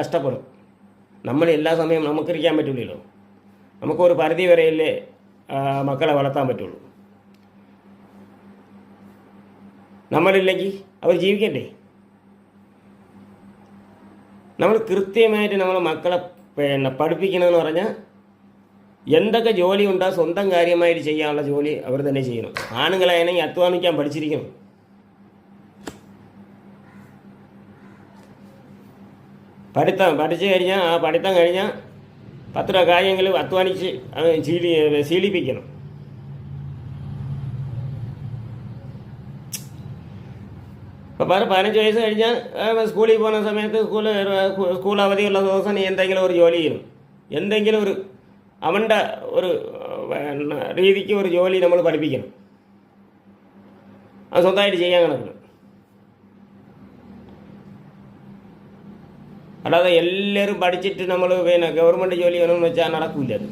കഷ്ടപ്പെടും. നമ്മൾ എല്ലാ സമയവും നമുക്കിരിക്കാൻ പറ്റില്ലല്ലോ. നമുക്കൊരു പരിധി വരെയല്ലേ മക്കളെ വളർത്താൻ പറ്റുള്ളൂ. നമ്മളില്ലെങ്കിൽ അവർ ജീവിക്കണ്ടേ? നമ്മൾ കൃത്യമായിട്ട് നമ്മൾ മക്കളെ പഠിപ്പിക്കണമെന്ന് പറഞ്ഞാൽ എന്തൊക്കെ ജോലി ഉണ്ടാ സ്വന്തം കാര്യമായിട്ട് ചെയ്യാനുള്ള ജോലി അവർ തന്നെ ചെയ്യണം. ആണുങ്ങളാണെങ്കിൽ അധ്വാനിക്കാൻ പഠിച്ചിരിക്കണം. പഠിച്ചു കഴിഞ്ഞാൽ ആ പഠിത്തം കഴിഞ്ഞാൽ 10 രൂപ കാര്യമെങ്കിലും അധ്വാനിച്ച് ശീലിപ്പിക്കണം. അപ്പോൾ 15 വയസ്സ് കഴിഞ്ഞാൽ സ്കൂളിൽ പോകുന്ന സമയത്ത് സ്കൂൾ അവധിയുള്ള ദിവസം എന്തെങ്കിലും ഒരു ജോലി ചെയ്യണം. എന്തെങ്കിലും ഒരു അവൻ്റെ ഒരു രീതിക്ക് ഒരു ജോലി നമ്മൾ പഠിപ്പിക്കണം. അത് സ്വന്തമായിട്ട് ചെയ്യാൻ കണക്കണം. അല്ലാതെ എല്ലാവരും പഠിച്ചിട്ട് നമ്മൾ ഗവൺമെൻറ് ജോലി വേണമെന്ന് വെച്ചാൽ നടക്കില്ല. അത്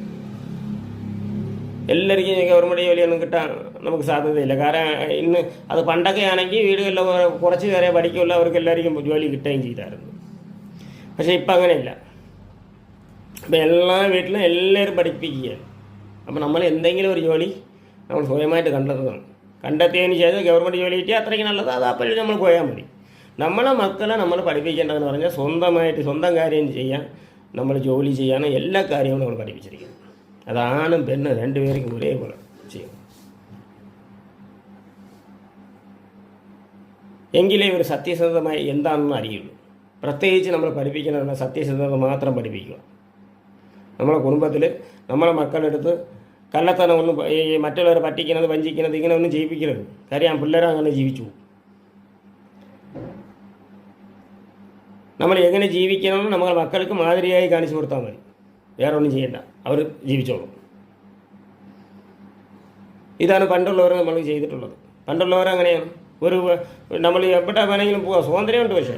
എല്ലാവർക്കും ഗവൺമെൻറ് ജോലിയൊന്നും കിട്ടാൻ നമുക്ക് സാധ്യതയില്ല. കാരണം ഇന്ന് അത് പണ്ടൊക്കെ ആണെങ്കിൽ വീടുകളിൽ കുറച്ച് പേരെ പഠിക്കുമല്ലോ, അവർക്ക് എല്ലാവർക്കും ജോലി കിട്ടുകയും ചെയ്തായിരുന്നു. പക്ഷേ ഇപ്പം അങ്ങനെയല്ല. അപ്പം എല്ലാ വീട്ടിലും എല്ലാവരും പഠിപ്പിക്കുകയാണ്. അപ്പം നമ്മൾ എന്തെങ്കിലും ഒരു ജോലി നമ്മൾ സ്വയമായിട്ട് കണ്ടെത്തണം. കണ്ടെത്തിയതിന് ശേഷം ഗവൺമെൻറ് ജോലി കിട്ടിയാൽ അത്രയ്ക്ക് നല്ലത്. അത് അപ്പോഴും നമ്മൾ പോയാൽ മതി. നമ്മളെ മക്കളെ നമ്മൾ പഠിപ്പിക്കേണ്ടതെന്ന് പറഞ്ഞാൽ സ്വന്തമായിട്ട് സ്വന്തം കാര്യം ചെയ്യാൻ, നമ്മൾ ജോലി ചെയ്യാനും എല്ലാ കാര്യവും നമ്മൾ പഠിപ്പിച്ചിരിക്കണം. അതാണും പെണ്ണ് രണ്ടുപേർക്കും ഒരേപോലെ ചെയ്യും. എങ്കിലേ ഒരു സത്യസന്ധമായി എന്താണെന്ന് അറിയുള്ളൂ. പ്രത്യേകിച്ച് നമ്മൾ പഠിപ്പിക്കുന്നതിന് സത്യസന്ധത മാത്രം പഠിപ്പിക്കുക. നമ്മളെ കുടുംബത്തിൽ നമ്മളെ മക്കളെടുത്ത് കള്ളത്തനം ഒന്നും മറ്റുള്ളവരെ പറ്റിക്കുന്നത്, വഞ്ചിക്കുന്നത്, ഇങ്ങനെ ഒന്നും ചെയ്യിപ്പിക്കരുത്. കാര്യം പിള്ളേരെ അങ്ങനെ ജീവിച്ചു പോകും. നമ്മൾ എങ്ങനെ ജീവിക്കണമെന്ന് നമ്മളെ മക്കൾക്ക് മാതിരിയായി കാണിച്ചു കൊടുത്താൽ മതി. വേറെ ഒന്നും ചെയ്യണ്ട, അവർ ജീവിച്ചോളും. ഇതാണ് പണ്ടുള്ളവർ നമ്മൾ ചെയ്തിട്ടുള്ളത്. പണ്ടുള്ളവർ അങ്ങനെയാണ്. നമ്മൾ എവിടെ വേണമെങ്കിലും പോകാം, സ്വാതന്ത്ര്യമുണ്ട്. പക്ഷേ